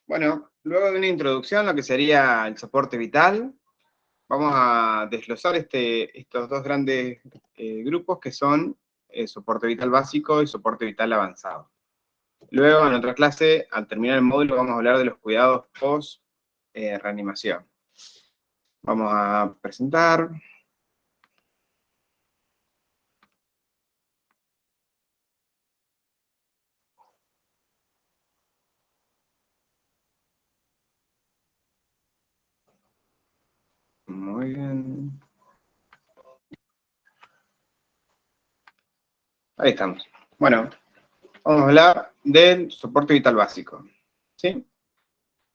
Bueno, luego de una introducción a lo que sería el soporte vital, vamos a desglosar estos dos grandes grupos que son soporte vital básico y soporte vital avanzado. Luego, en otra clase, al terminar el módulo, vamos a hablar de los cuidados post reanimación. Vamos a presentar. Muy bien. Ahí estamos. Bueno, vamos a hablar del soporte vital básico. ¿Sí?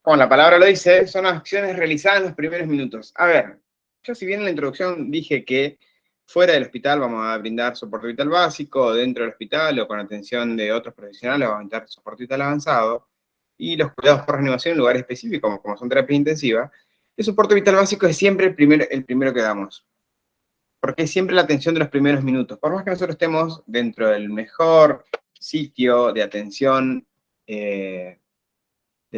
Como la palabra lo dice, son acciones realizadas en los primeros minutos. A ver, yo si bien en la introducción dije que fuera del hospital vamos a brindar soporte vital básico, dentro del hospital o con atención de otros profesionales vamos a brindar soporte vital avanzado, y los cuidados por reanimación en lugares específicos, como son terapia intensiva, el soporte vital básico es siempre el primero que damos. Porque es siempre la atención de los primeros minutos. Por más que nosotros estemos dentro del mejor sitio de atención del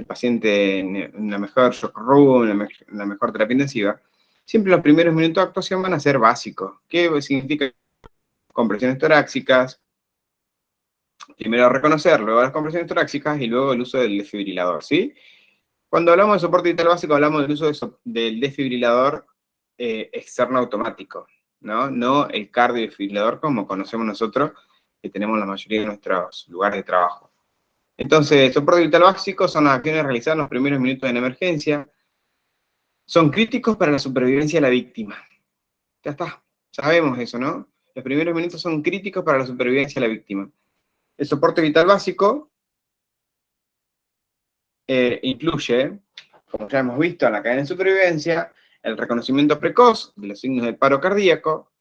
paciente en la mejor shock room, en la mejor terapia intensiva, siempre los primeros minutos de actuación van a ser básicos. ¿Qué significa? Compresiones torácicas, primero reconocer, luego las compresiones torácicas y luego el uso del desfibrilador, ¿sí? Cuando hablamos de soporte vital básico, hablamos del uso del desfibrilador externo automático, ¿no? No el cardiodesfibrilador como conocemos nosotros, que tenemos la mayoría de nuestros lugares de trabajo. Entonces, soporte vital básico son las acciones realizadas en los primeros minutos de la emergencia. Son críticos para la supervivencia de la víctima. Ya está, sabemos eso, ¿no? Los primeros minutos son críticos para la supervivencia de la víctima. El soporte vital básico incluye, como ya hemos visto en la cadena de supervivencia, el reconocimiento precoz de los signos del paro cardíaco,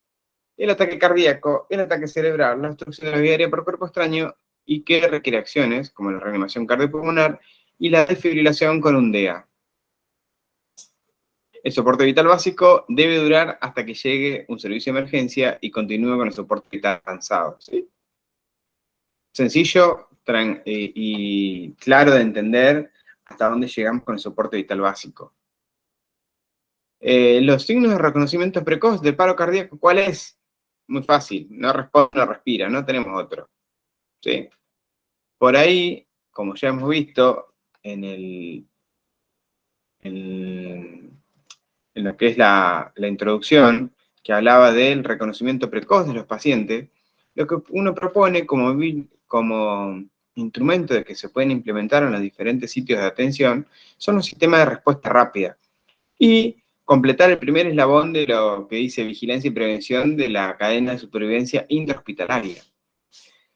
el ataque cardíaco, el ataque cerebral, la obstrucción de la vía aérea por cuerpo extraño, y que requiere acciones como la reanimación cardiopulmonar y la desfibrilación con un DEA. El soporte vital básico debe durar hasta que llegue un servicio de emergencia y continúe con el soporte vital avanzado, ¿sí? Sencillo y claro de entender hasta dónde llegamos con el soporte vital básico. Los signos de reconocimiento precoz del paro cardíaco, ¿cuál es? Muy fácil, no responde, no respira, no tenemos otro, ¿sí? Por ahí, como ya hemos visto en lo que es la introducción, que hablaba del reconocimiento precoz de los pacientes, lo que uno propone como instrumento de que se pueden implementar en los diferentes sitios de atención son los sistemas de respuesta rápida. Y completar el primer eslabón de lo que dice vigilancia y prevención de la cadena de supervivencia intrahospitalaria.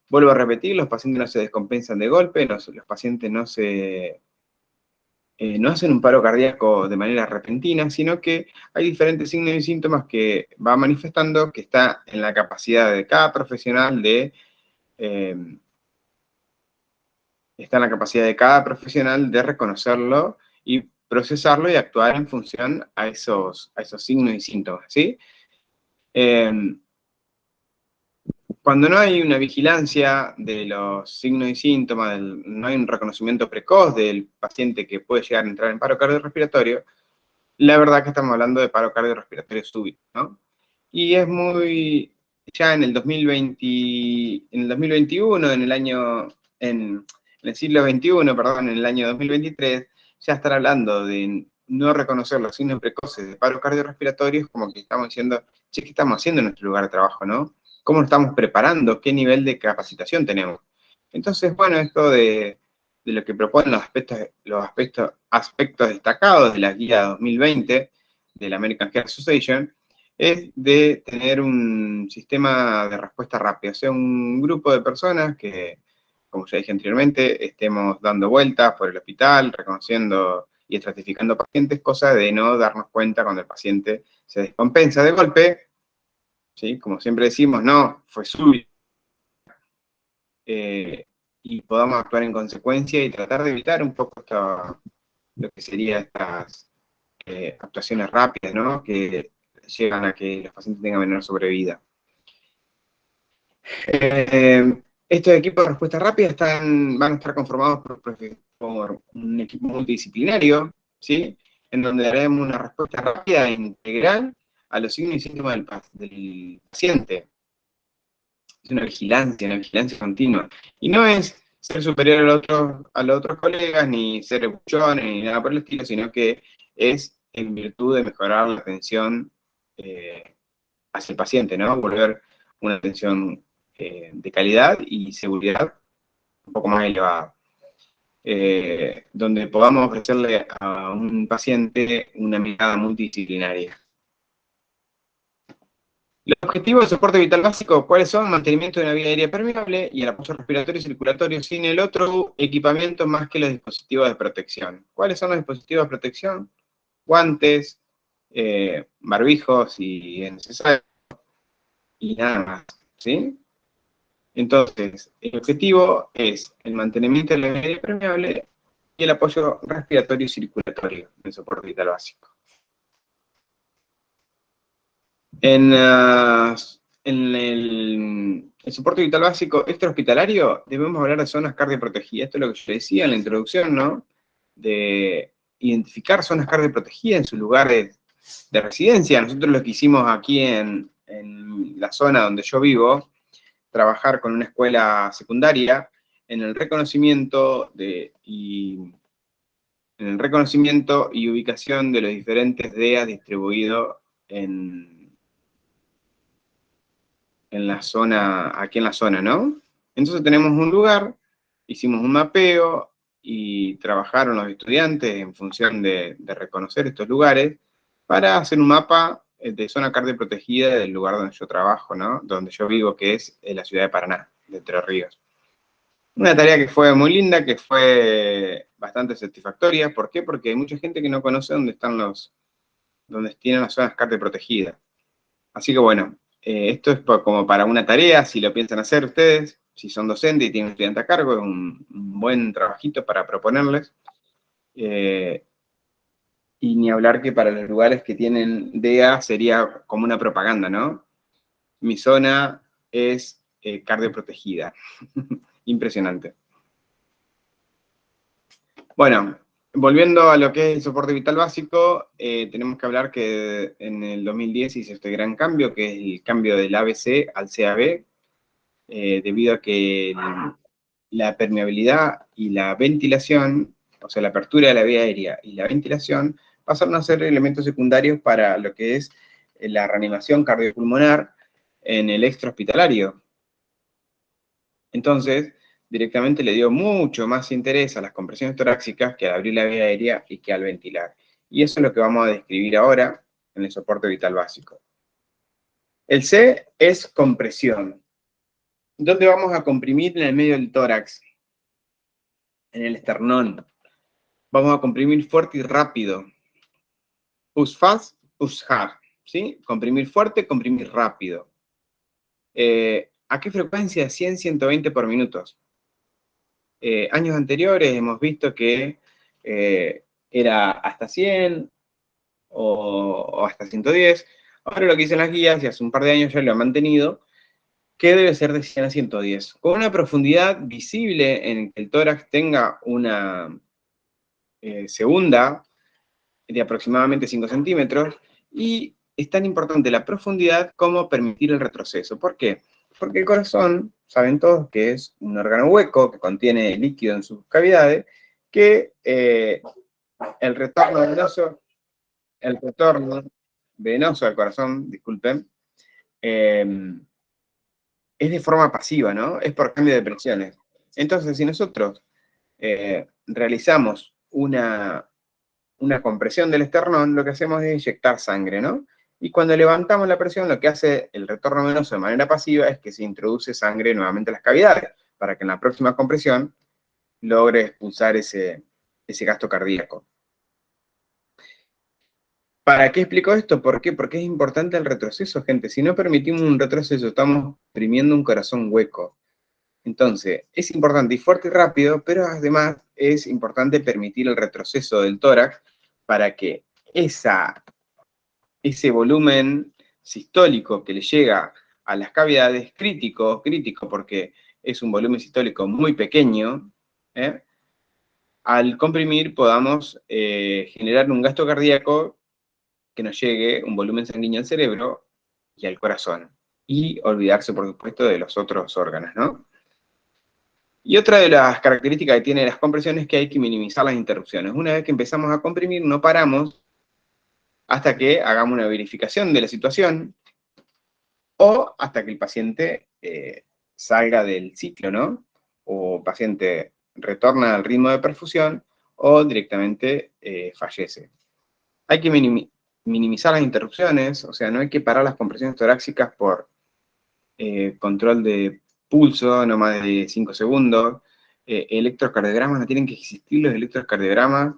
Vuelvo a repetir, los pacientes no se descompensan de golpe, los pacientes no hacen un paro cardíaco de manera repentina, sino que hay diferentes signos y síntomas que va manifestando que está en la capacidad de cada profesional de reconocerlo y procesarlo y actuar en función a esos signos y síntomas, ¿sí? Cuando no hay una vigilancia de los signos y síntomas, no hay un reconocimiento precoz del paciente que puede llegar a entrar en paro cardiorrespiratorio, la verdad que estamos hablando de paro cardiorrespiratorio súbito, ¿no? Y es ya en el 2021, en el siglo XXI, perdón, en el año 2023, ya estar hablando de no reconocer los signos precoces de paro cardiorrespiratorio es como que estamos diciendo, che, ¿qué estamos haciendo en nuestro lugar de trabajo, no? ¿Cómo nos estamos preparando? ¿Qué nivel de capacitación tenemos? Entonces, bueno, esto de lo que proponen los aspectos destacados de la guía 2020 de la American Heart Association, es de tener un sistema de respuesta rápida, o sea, un grupo de personas que, como ya dije anteriormente, estemos dando vueltas por el hospital, reconociendo y estratificando pacientes, cosa de no darnos cuenta cuando el paciente se descompensa de golpe, ¿sí? Como siempre decimos, no, fue súbito, y podamos actuar en consecuencia y tratar de evitar un poco lo que serían estas actuaciones rápidas, ¿no? Que llegan a que los pacientes tengan menor sobrevida. Estos equipos de respuesta rápida van a estar conformados por un equipo multidisciplinario, ¿sí? En donde haremos una respuesta rápida e integral a los signos y síntomas del paciente. Es una vigilancia continua. Y no es ser superior a los otros colegas, ni ser buchones, ni nada por el estilo, sino que es en virtud de mejorar la atención hacia el paciente, ¿no? Volver una atención de calidad y seguridad un poco más elevada. Donde podamos ofrecerle a un paciente una mirada multidisciplinaria. Los objetivos de soporte vital básico, ¿cuáles son? Mantenimiento de una vía aérea permeable y el apoyo respiratorio y circulatorio sin el otro equipamiento más que los dispositivos de protección. ¿Cuáles son los dispositivos de protección? Guantes, barbijos si es necesario, y nada más, ¿sí? Entonces, el objetivo es el mantenimiento de la vía aérea permeable y el apoyo respiratorio y circulatorio del soporte vital básico. En el soporte vital básico extrahospitalario debemos hablar de zonas cardioprotegidas. Esto es lo que yo decía en la introducción, ¿no? De identificar zonas cardioprotegidas en sus lugares de residencia. Nosotros lo que hicimos aquí en la zona donde yo vivo, trabajar con una escuela secundaria en el reconocimiento y ubicación de los diferentes DEA distribuidos en la zona, aquí en la zona, ¿no? Entonces tenemos un lugar, hicimos un mapeo y trabajaron los estudiantes en función de reconocer estos lugares para hacer un mapa de zona cardioprotegida del lugar donde yo trabajo, ¿no? Donde yo vivo, que es la ciudad de Paraná, de Entre Ríos. Una tarea que fue muy linda, que fue bastante satisfactoria. ¿Por qué? Porque hay mucha gente que no conoce donde tienen las zonas cardioprotegidas. Así que bueno, esto es como para una tarea, si lo piensan hacer ustedes, si son docentes y tienen un estudiante a cargo, es un buen trabajito para proponerles. Y ni hablar que para los lugares que tienen DEA sería como una propaganda, ¿no? Mi zona es cardioprotegida. Impresionante. Bueno, volviendo a lo que es el soporte vital básico, tenemos que hablar que en el 2010 hizo este gran cambio, que es el cambio del ABC al CAB, debido a que la permeabilidad y la ventilación, o sea, la apertura de la vía aérea y la ventilación, pasaron a ser elementos secundarios para lo que es la reanimación cardiopulmonar en el extrahospitalario. Entonces, directamente le dio mucho más interés a las compresiones torácicas que al abrir la vía aérea y que al ventilar. Y eso es lo que vamos a describir ahora en el soporte vital básico. El C es compresión. ¿Dónde vamos a comprimir? En el medio del tórax, en el esternón. Vamos a comprimir fuerte y rápido. Push fast, push hard. ¿Sí? Comprimir fuerte, comprimir rápido. ¿A qué frecuencia? 100, 120 por minutos. Años anteriores hemos visto que era hasta 100 o hasta 110. Ahora lo que dicen las guías, y hace un par de años ya lo han mantenido, que debe ser de 100 a 110. Con una profundidad visible en que el tórax tenga una segunda de aproximadamente 5 centímetros, y es tan importante la profundidad como permitir el retroceso. ¿Por qué? Porque el corazón, saben todos que es un órgano hueco que contiene líquido en sus cavidades, que el retorno venoso al corazón, disculpen, es de forma pasiva, ¿no? Es por cambio de presiones. Entonces, si nosotros realizamos una compresión del esternón, lo que hacemos es inyectar sangre, ¿no? Y cuando levantamos la presión, lo que hace el retorno venoso de manera pasiva es que se introduce sangre nuevamente a las cavidades, para que en la próxima compresión logre expulsar ese gasto cardíaco. ¿Para qué explico esto? ¿Por qué? Porque es importante el retroceso, gente. Si no permitimos un retroceso, estamos oprimiendo un corazón hueco. Entonces, es importante ir fuerte y rápido, pero además es importante permitir el retroceso del tórax para que ese volumen sistólico que le llega a las cavidades, crítico, porque es un volumen sistólico muy pequeño, al comprimir podamos generar un gasto cardíaco que nos llegue un volumen sanguíneo al cerebro y al corazón. Y olvidarse, por supuesto, de los otros órganos, ¿no? Y otra de las características que tiene las compresiones es que hay que minimizar las interrupciones. Una vez que empezamos a comprimir, no paramos hasta que hagamos una verificación de la situación o hasta que el paciente salga del ciclo, ¿no? O el paciente retorna al ritmo de perfusión o directamente fallece. Hay que minimizar las interrupciones, o sea, no hay que parar las compresiones torácicas por control de pulso, no más de 5 segundos. Electrocardiogramas, no tienen que existir los electrocardiogramas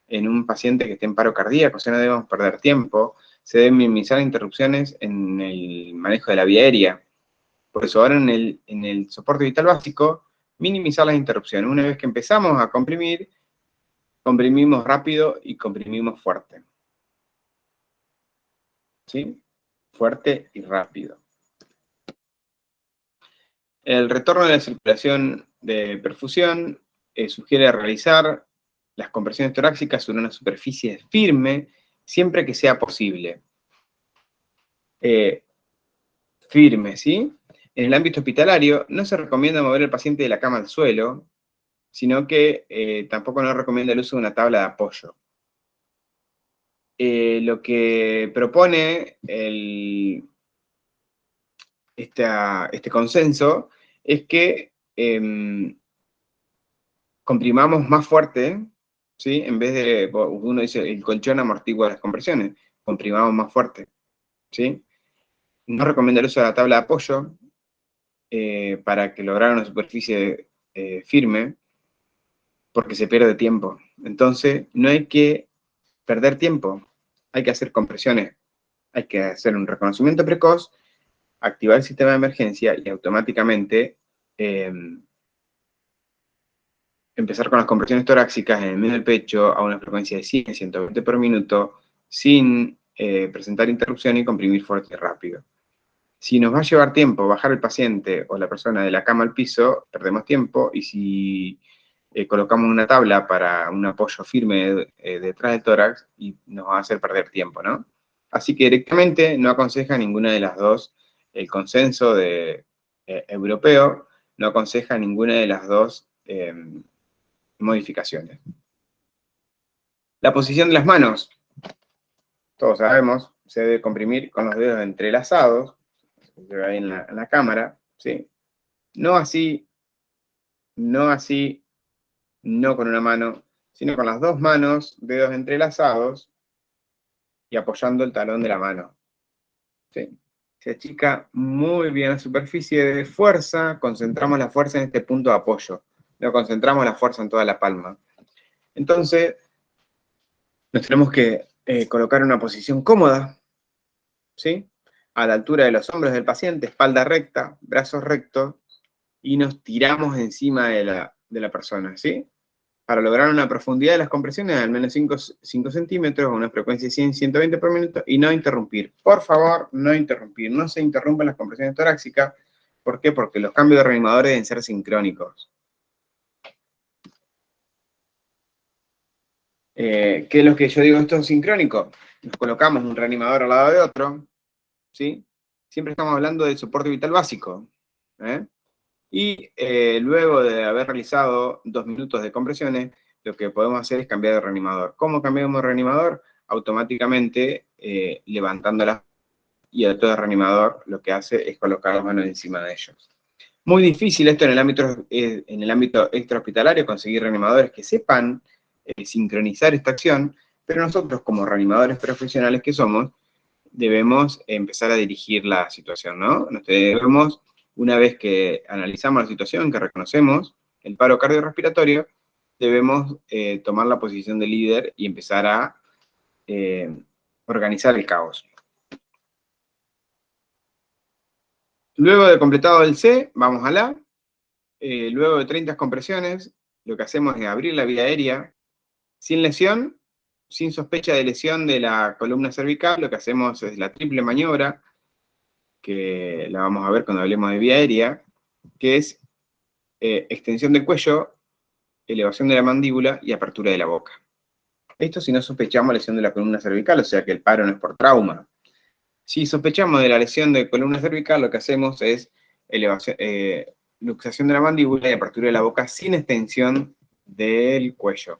en un paciente que esté en paro cardíaco, o sea, no debemos perder tiempo. Se deben minimizar interrupciones en el manejo de la vía aérea. Por eso ahora en el soporte vital básico, minimizar las interrupciones. Una vez que empezamos a comprimir, comprimimos rápido y comprimimos fuerte. ¿Sí? Fuerte y rápido. El retorno de la circulación de perfusión sugiere realizar las compresiones torácicas sobre una superficie firme siempre que sea posible. Firme, ¿sí? En el ámbito hospitalario no se recomienda mover al paciente de la cama al suelo, sino que tampoco nos recomienda el uso de una tabla de apoyo. Lo que propone este consenso es que comprimamos más fuerte, ¿sí? En vez de, uno dice, el colchón amortigua las compresiones, comprimamos más fuerte, ¿sí? No recomienda el uso de la tabla de apoyo para que lograr una superficie firme, porque se pierde tiempo. Entonces, no hay que perder tiempo, hay que hacer compresiones, hay que hacer un reconocimiento precoz, activar el sistema de emergencia y automáticamente empezar con las compresiones torácicas en el medio del pecho a una frecuencia de 100, 120 por minuto, sin presentar interrupción y comprimir fuerte y rápido. Si nos va a llevar tiempo bajar el paciente o la persona de la cama al piso, perdemos tiempo, y si colocamos una tabla para un apoyo firme detrás del tórax, y nos va a hacer perder tiempo, ¿no? Así que directamente no aconseja ninguna de las dos. El consenso europeo no aconseja ninguna de las dos modificaciones. La posición de las manos, todos sabemos, se debe comprimir con los dedos entrelazados, se ve ahí en la cámara, ¿sí? No así, no con una mano, sino con las dos manos, dedos entrelazados y apoyando el talón de la mano, ¿sí? Se achica muy bien la superficie de fuerza, concentramos la fuerza en este punto de apoyo, no concentramos la fuerza en toda la palma. Entonces, nos tenemos que colocar en una posición cómoda, ¿sí? A la altura de los hombros del paciente, espalda recta, brazos rectos, y nos tiramos encima de la persona, ¿sí? Para lograr una profundidad de las compresiones de al menos 5 centímetros, a una frecuencia de 100, 120 por minuto, y no interrumpir. Por favor, no interrumpir. No se interrumpan las compresiones torácicas. ¿Por qué? Porque los cambios de reanimadores deben ser sincrónicos. ¿Qué es lo que yo digo? Esto es sincrónico. Nos colocamos un reanimador al lado de otro, ¿sí? Siempre estamos hablando del soporte vital básico, ¿eh? Y luego de haber realizado 2 minutos de compresiones, lo que podemos hacer es cambiar de reanimador. ¿Cómo cambiamos de reanimador? Automáticamente levantándola, y el otro reanimador lo que hace es colocar las manos encima de ellos. Muy difícil esto en el ámbito extrahospitalario, conseguir reanimadores que sepan sincronizar esta acción, pero nosotros como reanimadores profesionales que somos, debemos empezar a dirigir la situación, ¿no? Nos debemos, una vez que analizamos la situación, que reconocemos el paro cardiorrespiratorio, debemos tomar la posición de líder y empezar a organizar el caos. Luego de completado el C, vamos a la. Luego de 30 compresiones, lo que hacemos es abrir la vía aérea sin lesión, sin sospecha de lesión de la columna cervical. Lo que hacemos es la triple maniobra, que la vamos a ver cuando hablemos de vía aérea, que es extensión del cuello, elevación de la mandíbula y apertura de la boca. Esto si no sospechamos lesión de la columna cervical, o sea que el paro no es por trauma. Si sospechamos de la lesión de columna cervical, lo que hacemos es luxación de la mandíbula y apertura de la boca sin extensión del cuello.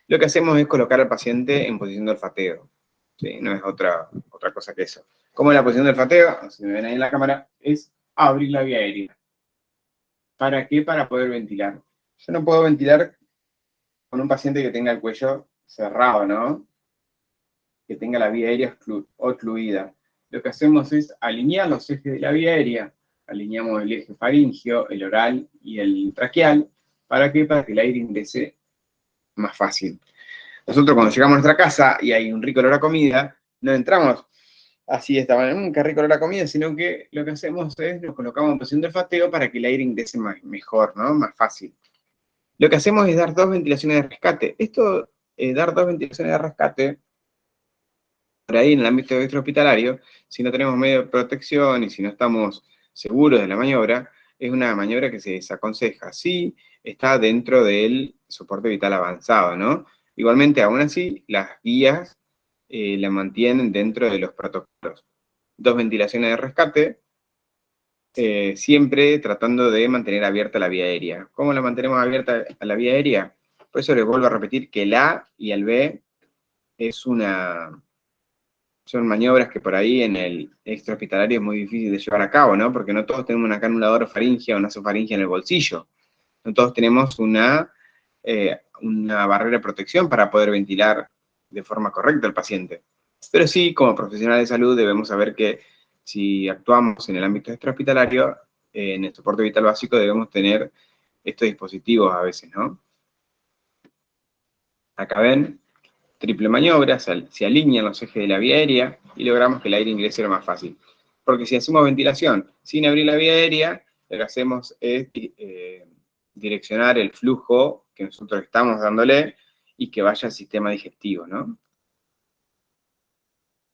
Lo que hacemos es colocar al paciente en posición de olfateo. ¿Sí? No es otra cosa que eso. Como la posición del olfateo, si me ven ahí en la cámara, es abrir la vía aérea. ¿Para qué? Para poder ventilar. Yo no puedo ventilar con un paciente que tenga el cuello cerrado, ¿no? Que tenga la vía aérea ocluida. Lo que hacemos es alinear los ejes de la vía aérea. Alineamos el eje faríngeo, el oral y el traqueal. ¿Para qué? Para que el aire ingrese más fácil. Nosotros cuando llegamos a nuestra casa y hay un rico olor a comida, no entramos así de esta manera, qué rico olor a comida, sino que lo que hacemos es nos colocamos en posición de olfateo para que el aire ingrese mejor, ¿no? Más fácil. Lo que hacemos es dar 2 ventilaciones de rescate. Esto, dar 2 ventilaciones de rescate, por ahí en el ámbito extrahospitalario, si no tenemos medio de protección y si no estamos seguros de la maniobra, es una maniobra que se desaconseja. Sí, está dentro del soporte vital avanzado, ¿no? Igualmente, aún así, las guías la mantienen dentro de los protocolos. 2 ventilaciones de rescate, siempre tratando de mantener abierta la vía aérea. ¿Cómo la mantenemos abierta a la vía aérea? Por eso les vuelvo a repetir que el A y el B son maniobras que por ahí en el extrahospitalario es muy difícil de llevar a cabo, ¿no? Porque no todos tenemos una cánula orofaringea o una nasofaringea en el bolsillo. No todos tenemos una barrera de protección para poder ventilar de forma correcta al paciente. Pero sí, como profesionales de salud, debemos saber que si actuamos en el ámbito extrahospitalario, en el soporte vital básico debemos tener estos dispositivos a veces, ¿no? Acá ven, triple maniobra, se alinean los ejes de la vía aérea y logramos que el aire ingrese lo más fácil. Porque si hacemos ventilación sin abrir la vía aérea, lo que hacemos es direccionar el flujo que nosotros estamos dándole y que vaya al sistema digestivo, ¿no?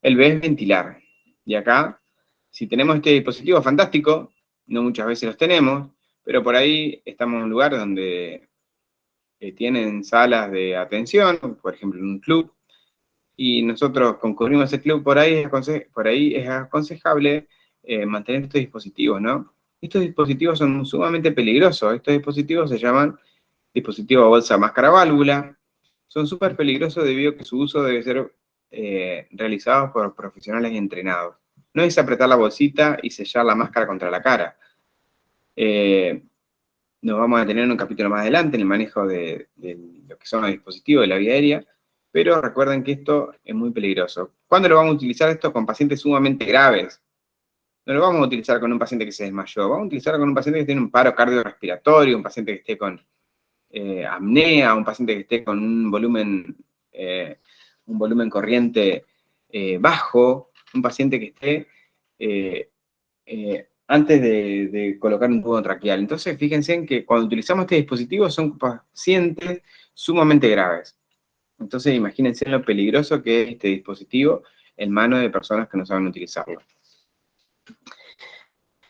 El B es ventilar. Y acá, si tenemos este dispositivo, fantástico, no muchas veces los tenemos, pero por ahí estamos en un lugar donde tienen salas de atención, por ejemplo en un club, y nosotros concurrimos a ese club, por ahí es aconsejable mantener estos dispositivos, ¿no? Estos dispositivos son sumamente peligrosos. Estos dispositivos se llaman dispositivos bolsa máscara válvula. Son súper peligrosos debido a que su uso debe ser realizado por profesionales entrenados. No es apretar la bolsita y sellar la máscara contra la cara. Nos vamos a tener en un capítulo más adelante en el manejo de lo que son los dispositivos de la vía aérea, pero recuerden que esto es muy peligroso. ¿Cuándo lo vamos a utilizar esto? Con pacientes sumamente graves. No lo vamos a utilizar con un paciente que se desmayó, vamos a utilizar con un paciente que tiene un paro cardiorrespiratorio, un paciente que esté con apnea, un paciente que esté con un volumen corriente bajo, un paciente que esté antes de colocar un tubo traqueal. Entonces, fíjense en que cuando utilizamos este dispositivo son pacientes sumamente graves. Entonces, imagínense lo peligroso que es este dispositivo en manos de personas que no saben utilizarlo.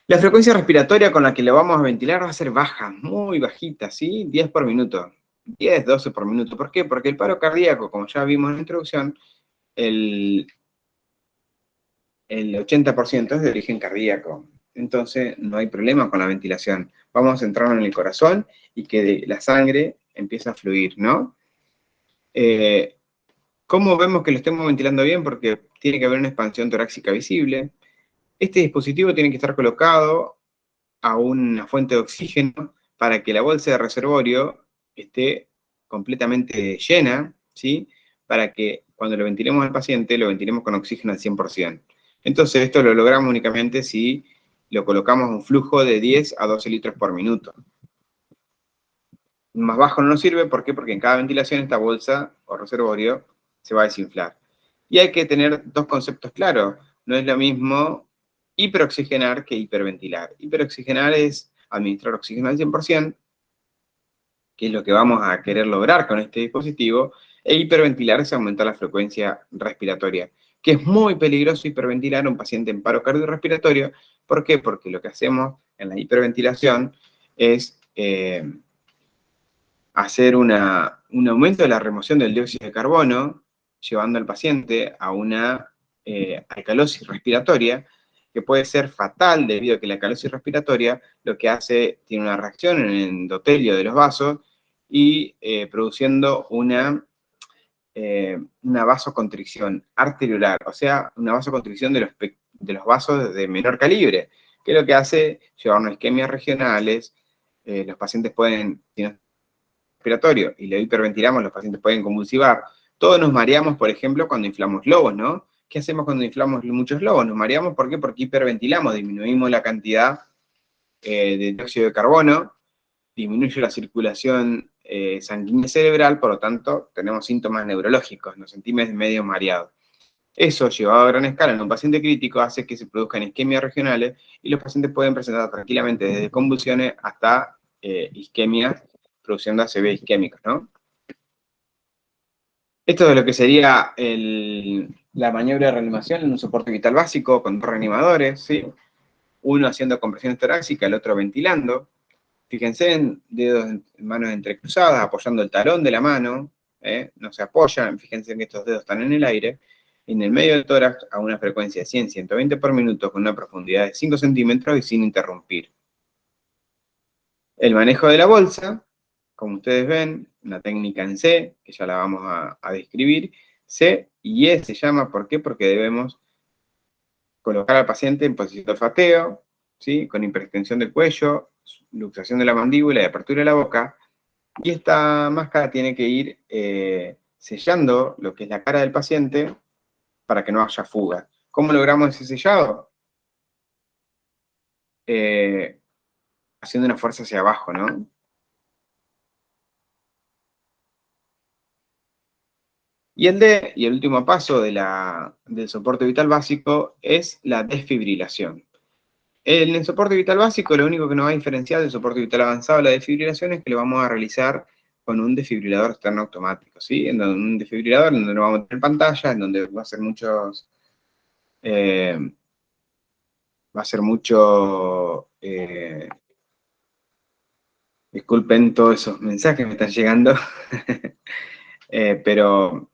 La frecuencia respiratoria con la que lo vamos a ventilar va a ser baja, muy bajita, ¿sí? 10 por minuto. 10, 12 por minuto. ¿Por qué? Porque el paro cardíaco, como ya vimos en la introducción, el 80% es de origen cardíaco. Entonces, no hay problema con la ventilación. Vamos a centrarnos en el corazón y que la sangre empiece a fluir, ¿no? ¿Cómo vemos que lo estemos ventilando bien? Porque tiene que haber una expansión torácica visible. Este dispositivo tiene que estar colocado a una fuente de oxígeno para que la bolsa de reservorio esté completamente llena, ¿sí? Para que cuando lo ventilemos al paciente, lo ventilemos con oxígeno al 100%. Entonces, esto lo logramos únicamente si lo colocamos a un flujo de 10 a 12 litros por minuto. Más bajo no nos sirve, ¿por qué? Porque en cada ventilación esta bolsa o reservorio se va a desinflar. Y hay que tener dos conceptos claros. No es lo mismo hiperoxigenar que hiperventilar. Hiperoxigenar es administrar oxígeno al 100%, que es lo que vamos a querer lograr con este dispositivo, e hiperventilar es aumentar la frecuencia respiratoria, que es muy peligroso hiperventilar a un paciente en paro cardiorrespiratorio. ¿Por qué? Porque lo que hacemos en la hiperventilación es hacer un aumento de la remoción del dióxido de carbono, llevando al paciente a una alcalosis respiratoria, que puede ser fatal debido a que la alcalosis respiratoria lo que hace, tiene una reacción en el endotelio de los vasos y produciendo una vasoconstricción arteriolar, o sea, una vasoconstricción de los vasos de menor calibre, que lo que hace llevarnos a isquemias regionales, los pacientes pueden, si no es respiratorio y le hiperventilamos, los pacientes pueden convulsivar. Todos nos mareamos, por ejemplo, cuando inflamos lobos, ¿no? ¿Qué hacemos cuando inflamos muchos lobos? Nos mareamos, ¿por qué? Porque hiperventilamos, disminuimos la cantidad de dióxido de carbono, disminuye la circulación sanguínea cerebral, por lo tanto, tenemos síntomas neurológicos, nos sentimos medio mareados. Eso, llevado a gran escala en un paciente crítico, hace que se produzcan isquemias regionales y los pacientes pueden presentar tranquilamente desde convulsiones hasta isquemias, produciendo ACV isquémicos, ¿no? Esto es lo que sería la maniobra de reanimación en un soporte vital básico con 2 reanimadores, ¿sí? Uno haciendo compresiones torácicas, el otro ventilando. Fíjense en dedos en manos entrecruzadas, apoyando el talón de la mano, no se apoyan, fíjense en que estos dedos están en el aire, en el medio del tórax a una frecuencia de 100-120 por minuto con una profundidad de 5 centímetros y sin interrumpir. El manejo de la bolsa, como ustedes ven, una técnica en C, que ya la vamos a describir. C y E se llama, ¿por qué? Porque debemos colocar al paciente en posición de olfateo, ¿sí? Con hiperextensión del cuello, luxación de la mandíbula y apertura de la boca. Y esta máscara tiene que ir sellando lo que es la cara del paciente para que no haya fuga. ¿Cómo logramos ese sellado? Haciendo una fuerza hacia abajo, ¿no? Y el último paso del soporte vital básico es la desfibrilación. En el soporte vital básico, lo único que nos va a diferenciar del soporte vital avanzado, la desfibrilación, es que lo vamos a realizar con un desfibrilador externo automático, ¿sí? En donde, un desfibrilador en donde no vamos a tener pantalla, en donde va a ser mucho, disculpen todos esos mensajes que me están llegando, pero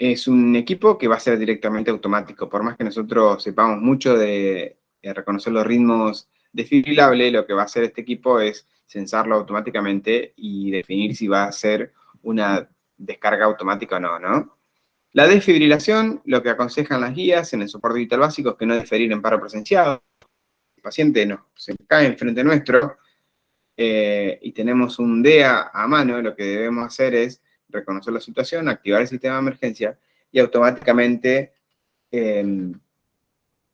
es un equipo que va a ser directamente automático. Por más que nosotros sepamos mucho de reconocer los ritmos desfibrilables, lo que va a hacer este equipo es censarlo automáticamente y definir si va a ser una descarga automática o no, ¿no? La desfibrilación, lo que aconsejan las guías en el soporte vital básico es que no diferir en paro presenciado. El paciente se cae enfrente nuestro y tenemos un DEA a mano, lo que debemos hacer es reconocer la situación, activar el sistema de emergencia y automáticamente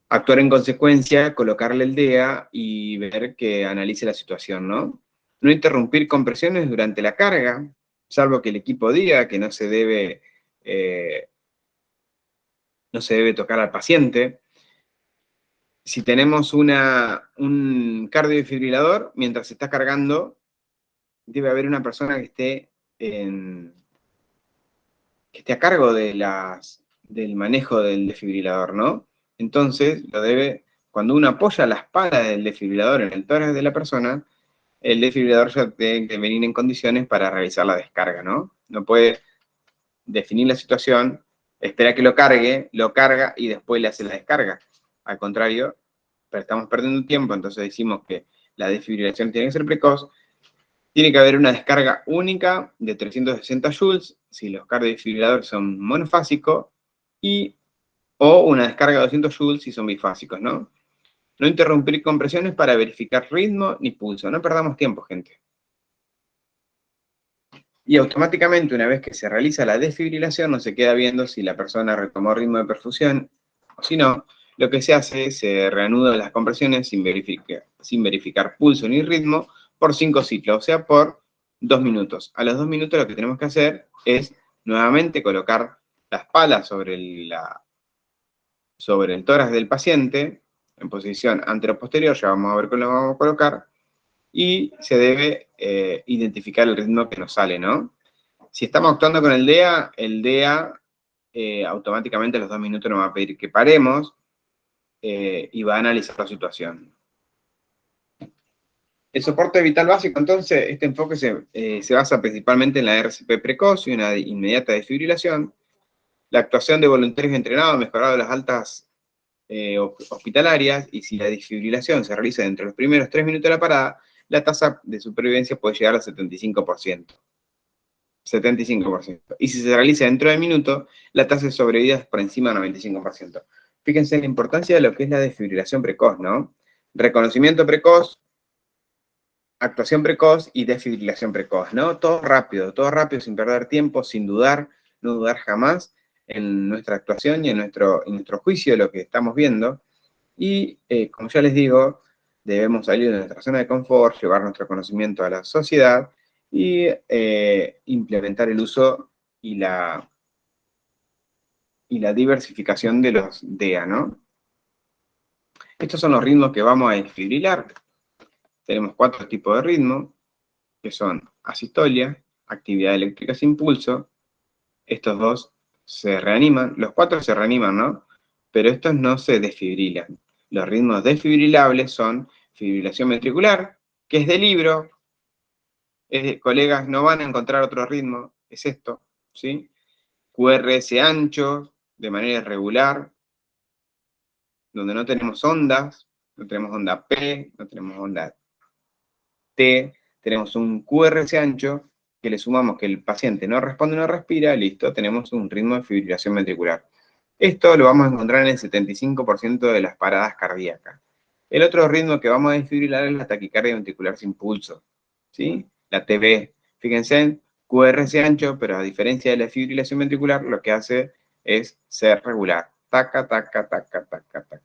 actuar en consecuencia, colocarle el DEA y ver que analice la situación, ¿no? No interrumpir compresiones durante la carga, salvo que el equipo diga que no se debe tocar al paciente. Si tenemos un cardiodefibrilador, mientras se está cargando, debe haber una persona que esté a cargo del manejo del desfibrilador, ¿no? Entonces, cuando uno apoya la espalda del desfibrilador en el tórax de la persona, el desfibrilador ya tiene que venir en condiciones para realizar la descarga, ¿no? No puede definir la situación, espera que lo carga y después le hace la descarga. Al contrario, pero estamos perdiendo tiempo, entonces decimos que la desfibrilación tiene que ser precoz. Tiene que haber una descarga única de 360 joules, si los cardiofibriladores son monofásicos, o una descarga de 200 joules si son bifásicos, ¿no? No interrumpir compresiones para verificar ritmo ni pulso. No perdamos tiempo, gente. Y automáticamente, una vez que se realiza la desfibrilación, no se queda viendo si la persona retomó ritmo de perfusión o si no. Lo que se hace es se reanudan las compresiones sin verificar pulso ni ritmo por 5 ciclos, o sea, por 2 minutos. A los 2 minutos lo que tenemos que hacer es nuevamente colocar las palas sobre el tórax del paciente en posición anteroposterior, ya vamos a ver cómo lo vamos a colocar, y se debe identificar el ritmo que nos sale, ¿no? Si estamos actuando con el DEA automáticamente a los 2 minutos nos va a pedir que paremos y va a analizar la situación. El soporte vital básico, entonces, este enfoque se basa principalmente en la RCP precoz y una inmediata desfibrilación, la actuación de voluntarios entrenados, mejorado las altas hospitalarias, y si la desfibrilación se realiza dentro de los primeros 3 minutos de la parada, la tasa de supervivencia puede llegar al 75%. 75%. Y si se realiza dentro del minuto, la tasa de sobrevida es por encima del 95%. Fíjense en la importancia de lo que es la desfibrilación precoz, ¿no? Reconocimiento precoz, actuación precoz y desfibrilación precoz, ¿no? Todo rápido, sin perder tiempo, sin dudar, no dudar jamás en nuestra actuación y en nuestro juicio de lo que estamos viendo. Y, como ya les digo, debemos salir de nuestra zona de confort, llevar nuestro conocimiento a la sociedad y implementar el uso y la diversificación de los DEA, ¿no? Estos son los ritmos que vamos a desfibrilar. Tenemos 4 tipos de ritmo, que son asistolia, actividad eléctrica sin pulso. Estos 2 se reaniman, los 4 se reaniman, ¿no? Pero estos no se desfibrilan. Los ritmos desfibrilables son fibrilación ventricular, que es de libro, colegas, no van a encontrar otro ritmo, es esto, ¿sí? QRS ancho, de manera irregular, donde no tenemos ondas, no tenemos onda P, no tenemos onda T, tenemos un QRS ancho, que le sumamos que el paciente no responde, no respira, listo, tenemos un ritmo de fibrilación ventricular. Esto lo vamos a encontrar en el 75% de las paradas cardíacas. El otro ritmo que vamos a desfibrilar es la taquicardia ventricular sin pulso, ¿sí? La TB. Fíjense, QRS ancho, pero a diferencia de la fibrilación ventricular, lo que hace es ser regular. Taca, taca, taca, taca, taca.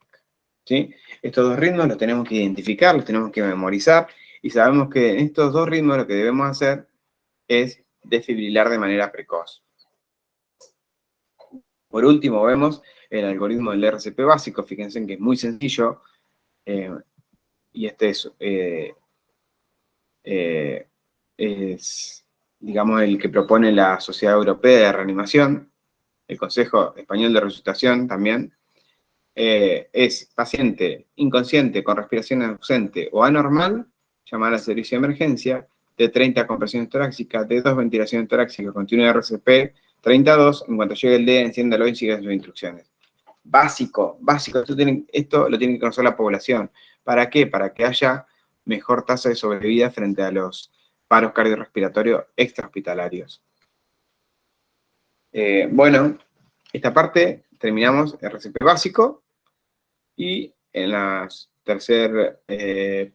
¿Sí? Estos 2 ritmos los tenemos que identificar, los tenemos que memorizar, y sabemos que en estos 2 ritmos lo que debemos hacer es desfibrilar de manera precoz. Por último, vemos el algoritmo del RCP básico. Fíjense que es muy sencillo, y este es, digamos, el que propone la Sociedad Europea de Reanimación, el Consejo Español de Resucitación también. Es paciente inconsciente con respiración ausente o anormal, llamar al servicio de emergencia, de 30 compresiones torácicas, de 2 ventilaciones torácicas, continúa RCP 32, en cuanto llegue el D, enciéndalo y siga sus instrucciones. Básico, esto lo tiene que conocer la población. ¿Para qué? Para que haya mejor tasa de sobrevida frente a los paros cardiorrespiratorios extrahospitalarios. Bueno, esta parte terminamos RCP básico, y en la tercera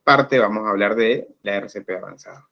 parte vamos a hablar de la RCP avanzada.